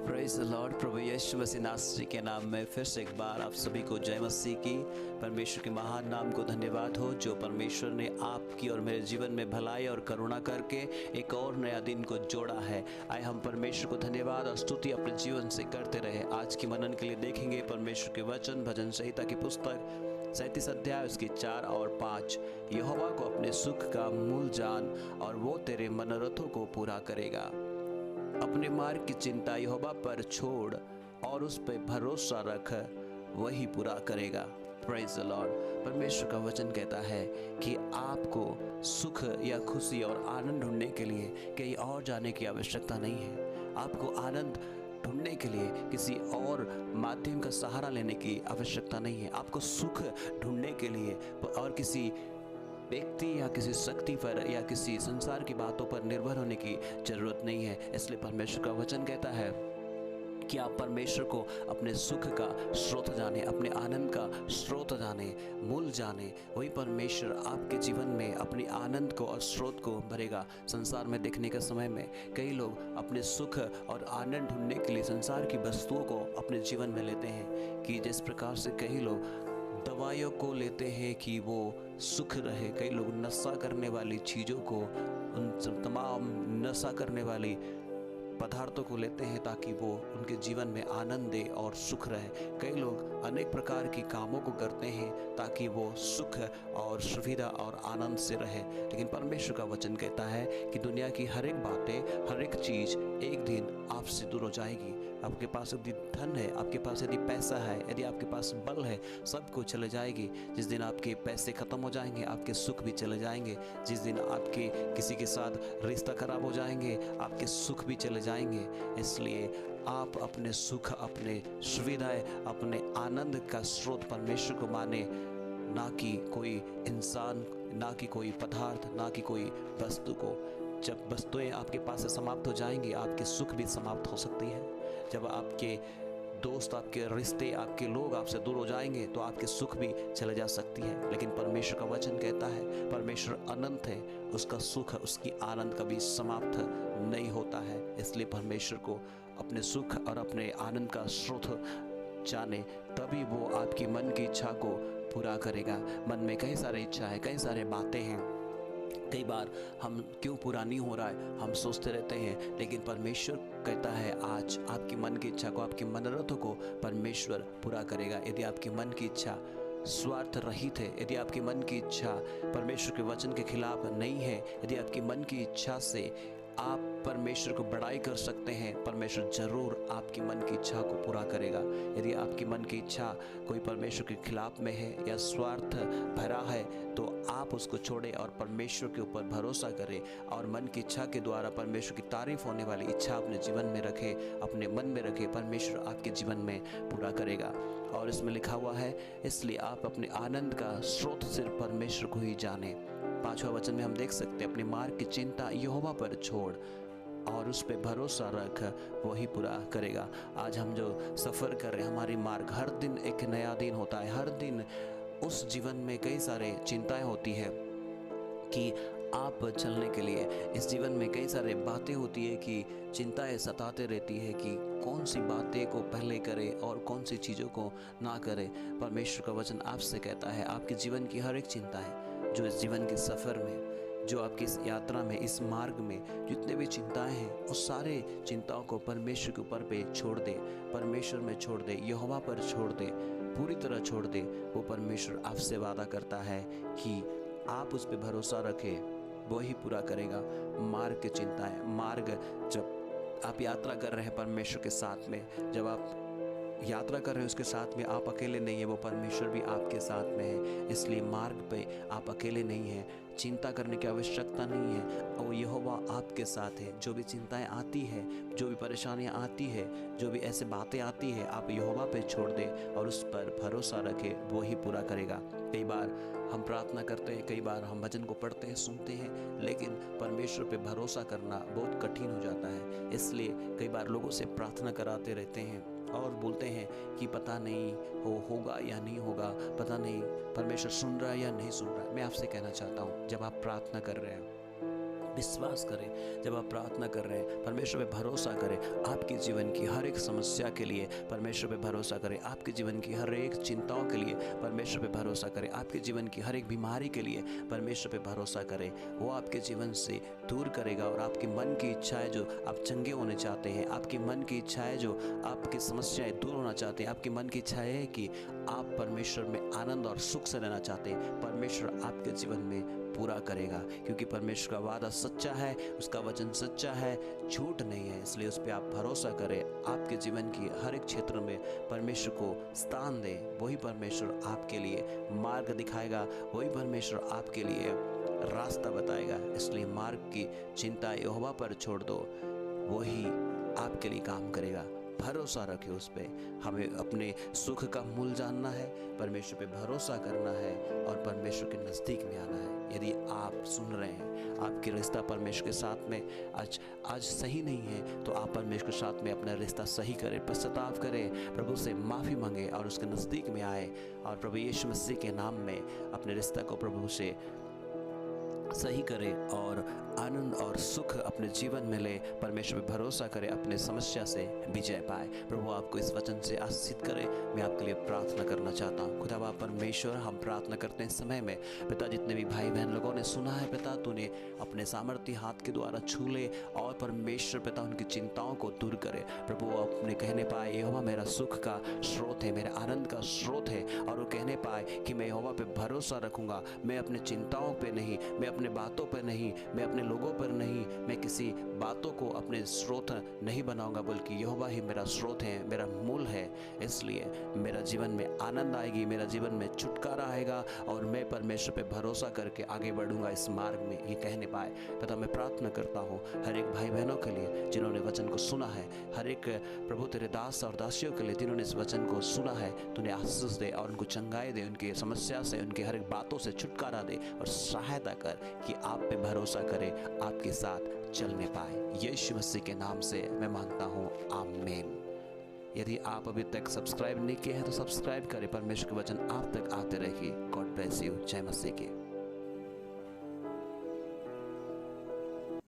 Praise the lord. प्रभु यीशु मसीह नासरी के नाम में फिर से एक बार आप सभी को जय मसीह की। परमेश्वर के महान नाम को धन्यवाद हो जो परमेश्वर ने आपकी और मेरे जीवन में भलाई और करुणा करके एक और नया दिन को जोड़ा है। आए हम परमेश्वर को धन्यवाद और स्तुति अपने जीवन से करते रहे। आज की मनन के लिए देखेंगे परमेश्वर के वचन भजन संहिता की पुस्तक 37 अध्याय उसकी 4 और 5। यहोवा को अपने सुख का मूल जान और वो तेरे मनोरथों को पूरा करेगा। अपने मार्ग की चिंता यहोवा पर छोड़ और उस पर भरोसा रख, वही पूरा करेगा। Praise the Lord. परमेश्वर का वचन कहता है कि आपको सुख या खुशी और आनंद ढूंढने के लिए कहीं और जाने की आवश्यकता नहीं है। आपको आनंद ढूंढने के लिए किसी और माध्यम का सहारा लेने की आवश्यकता नहीं है। आपको सुख ढूंढने के लिए और किसी व्यक्ति या किसी शक्ति पर या किसी संसार की बातों पर निर्भर होने की जरूरत नहीं है। इसलिए परमेश्वर का वचन कहता है कि आप परमेश्वर को अपने सुख का स्रोत जाने, अपने आनंद का स्रोत जाने, मूल जाने। वही परमेश्वर आपके जीवन में अपने आनंद को और स्रोत को भरेगा। संसार में देखने के समय में कई लोग अपने सुख और आनंद ढूंढने के लिए संसार की वस्तुओं को अपने जीवन में लेते हैं कि जिस प्रकार से कई लोग दवाइयों को लेते हैं कि वो सुख रहे। कई लोग नशा करने वाली चीज़ों को, उन तमाम नशा करने वाली पदार्थों को लेते हैं ताकि वो उनके जीवन में आनंद दे और सुख रहे। कई लोग अनेक प्रकार की कामों को करते हैं ताकि वो सुख और सुविधा और आनंद से रहे। लेकिन परमेश्वर का वचन कहता है कि दुनिया की हर एक बातें, हर एक चीज़ एक दिन आपसे दूर हो जाएगी। आपके पास यदि धन है, आपके पास यदि पैसा है, यदि आपके पास बल है, सब कुछ चले जाएगी। जिस दिन आपके पैसे ख़त्म हो जाएंगे, आपके सुख भी चले जाएंगे। जिस दिन आपके किसी के साथ रिश्ता खराब हो जाएंगे, आपके सुख भी चले जाएंगे। इसलिए आप अपने सुख, अपने सुविधाएं, अपने आनंद का स्रोत परमेश्वर को माने, ना कि कोई इंसान, ना कि कोई पदार्थ, ना कि कोई वस्तु को। जब वस्तुएं आपके पास से समाप्त हो जाएंगी, आपके सुख भी समाप्त हो सकती है। जब आपके दोस्त, आपके रिश्ते, आपके लोग आपसे दूर हो जाएंगे तो आपके सुख भी चले जा सकती है। लेकिन परमेश्वर का वचन कहता है परमेश्वर अनंत है, उसका सुख, उसकी आनंद कभी समाप्त नहीं होता है। इसलिए परमेश्वर को अपने सुख और अपने आनंद का स्रोत जाने, तभी वो आपकी मन की इच्छा को पूरा करेगा। मन में कई सारी इच्छा है, कई सारे बातें हैं। कई बार हम क्यों पूरा नहीं हो रहा है हम सोचते रहते हैं, लेकिन परमेश्वर कहता है आज आपकी मन की इच्छा को, आपके मनोरथों को परमेश्वर पूरा करेगा। यदि आपकी मन की इच्छा स्वार्थ रहित है, यदि आपकी मन की इच्छा परमेश्वर के वचन के खिलाफ नहीं है, यदि आपकी मन की इच्छा से आप परमेश्वर को बड़ाई कर सकते हैं, परमेश्वर जरूर आपकी मन की इच्छा को पूरा करेगा। यदि आपकी मन की इच्छा कोई परमेश्वर के खिलाफ में है या स्वार्थ भरा है तो आप उसको छोड़ें और परमेश्वर के ऊपर भरोसा करें और मन की इच्छा के द्वारा परमेश्वर की तारीफ होने वाली इच्छा अपने जीवन में रखें, अपने मन में रखें। परमेश्वर आपके जीवन में पूरा करेगा। और इसमें लिखा हुआ है, इसलिए आप अपने आनंद का स्रोत सिर्फ परमेश्वर को ही जाने। 5वां वचन में हम देख सकते हैं, अपने मार्ग की चिंता यहोवा पर छोड़ और उस पे भरोसा रख, वही पूरा करेगा। आज हम जो सफ़र कर रहे हैं, हमारी मार्ग, हर दिन एक नया दिन होता है। हर दिन उस जीवन में कई सारे चिंताएं होती है कि आप चलने के लिए इस जीवन में कई सारे बातें होती है कि चिंताएं सताते रहती है कि कौन सी बातें को पहले करें और कौन सी चीज़ों को ना करें। परमेश्वर का वचन आपसे कहता है आपके जीवन की हर एक चिंता है, जो इस जीवन के सफ़र में, जो आपकी इस यात्रा में, इस मार्ग में जितने भी चिंताएं हैं, उस सारे चिंताओं को परमेश्वर के ऊपर पे छोड़ दे, परमेश्वर में छोड़ दे, यहोवा पर छोड़ दे, पूरी तरह छोड़ दे। वो परमेश्वर आपसे वादा करता है कि आप उस पर भरोसा रखें, वही पूरा करेगा। मार्ग की चिंताएं, मार्ग जब आप यात्रा कर रहे हैं परमेश्वर के साथ में, जब आप यात्रा कर रहे हैं उसके साथ में, आप अकेले नहीं है, वो परमेश्वर भी आपके साथ में है। इसलिए मार्ग पे आप अकेले नहीं हैं, चिंता करने की आवश्यकता नहीं है, और यहोवा आपके साथ है। जो भी चिंताएं आती है, जो भी परेशानियां आती है, जो भी ऐसे बातें आती है, आप यहोवा पे छोड़ दें और उस पर भरोसा रखें, वो ही पूरा करेगा। कई बार हम प्रार्थना करते हैं, कई बार हम भजन को पढ़ते हैं, सुनते हैं, लेकिन परमेश्वर पे भरोसा करना बहुत कठिन हो जाता है। इसलिए कई बार लोगों से प्रार्थना कराते रहते हैं और बोलते हैं कि पता नहीं होगा या नहीं होगा, पता नहीं परमेश्वर सुन रहा है या नहीं सुन रहा है। मैं आपसे कहना चाहता हूँ, जब आप प्रार्थना कर रहे हैं विश्वास करें, जब आप प्रार्थना कर रहे हैं परमेश्वर पे भरोसा करें। आपके जीवन की हर एक समस्या के लिए परमेश्वर पे भरोसा करें। आपके जीवन की हर एक चिंताओं के लिए परमेश्वर पे भरोसा करें। आपके जीवन की हर एक बीमारी के लिए परमेश्वर पे भरोसा करें। वो आपके जीवन से दूर करेगा और आपकी मन की इच्छाएं जो आप चंगे होने चाहते हैं, आपकी मन की इच्छाएं जो आपकी समस्याएं दूर होना चाहते हैं, आपकी मन की इच्छा है कि आप परमेश्वर में आनंद और सुख से रहना चाहते हैं, परमेश्वर आपके जीवन में पूरा करेगा। क्योंकि परमेश्वर का वादा सच्चा है, उसका वचन सच्चा है, झूठ नहीं है। इसलिए उस पर आप भरोसा करें। आपके जीवन की हर एक क्षेत्र में परमेश्वर को स्थान दें। वही परमेश्वर आपके लिए मार्ग दिखाएगा, वही परमेश्वर आपके लिए रास्ता बताएगा। इसलिए मार्ग की चिंता यहोवा पर छोड़ दो, वही आपके लिए काम करेगा। भरोसा रखें उस पर। हमें अपने सुख का मूल जानना है, परमेश्वर पे भरोसा करना है और परमेश्वर के नज़दीक में आना है। यदि आप सुन रहे हैं आपकी रिश्ता परमेश्वर के साथ में आज सही नहीं है, तो आप परमेश्वर के साथ में अपना रिश्ता सही करें, पश्चाताप करें, प्रभु से माफ़ी मांगे और उसके नज़दीक में आए और प्रभु यीशु मसीह के नाम में अपने रिश्ता को प्रभु से सही करें और आनंद और सुख अपने जीवन में ले। परमेश्वर पर भरोसा करें, अपने समस्या से विजय पाए। प्रभु आपको इस वचन से आशीषित करे। मैं आपके लिए प्रार्थना करना चाहता हूँ। खुदा बाप परमेश्वर, हम प्रार्थना करते हैं समय में पिता, जितने भी भाई बहन लोगों ने सुना है पिता, तूने अपने सामर्थ्य हाथ के द्वारा छू ले और परमेश्वर पिता उनकी चिंताओं को दूर करे। प्रभु वो अपने कहने पाए यहोवा मेरा सुख का स्रोत है, मेरे आनंद का स्रोत है, और वो कहने पाए कि मैं यहोवा पे भरोसा रखूँगा। मैं अपने चिंताओं पे नहीं, मैं अपने बातों पर नहीं, मैं अपने लोगों पर नहीं, मैं किसी बातों को अपने स्रोत नहीं बनाऊंगा, बल्कि यहोवा ही मेरा स्रोत है, मेरा मूल है। इसलिए मेरा जीवन में आनंद आएगी, मेरा जीवन में छुटकारा आएगा और मैं परमेश्वर पे भरोसा करके आगे बढ़ूंगा इस मार्ग में। ये कहने पाए पिता, मैं प्रार्थना करता हूँ हर एक भाई बहनों के लिए जिन्होंने वचन को सुना है, हर एक प्रभु तेरे दास और दासियों के लिए जिन्होंने इस वचन को सुना है। तूने आशीष दे और उनको चंगाई दे, उनकी समस्या से, उनकी हर एक बातों से छुटकारा दे और सहायता कर कि आप पे भरोसा करें, आपके साथ चलने पाए। यीशु मसीह के नाम से मैं मांगता हूँ, आमीन। यदि आप अभी तक सब्सक्राइब नहीं किए हैं तो सब्सक्राइब करें। परमेश्वर के वचन आप तक आते रहेगी। God bless you. जय मसीह की।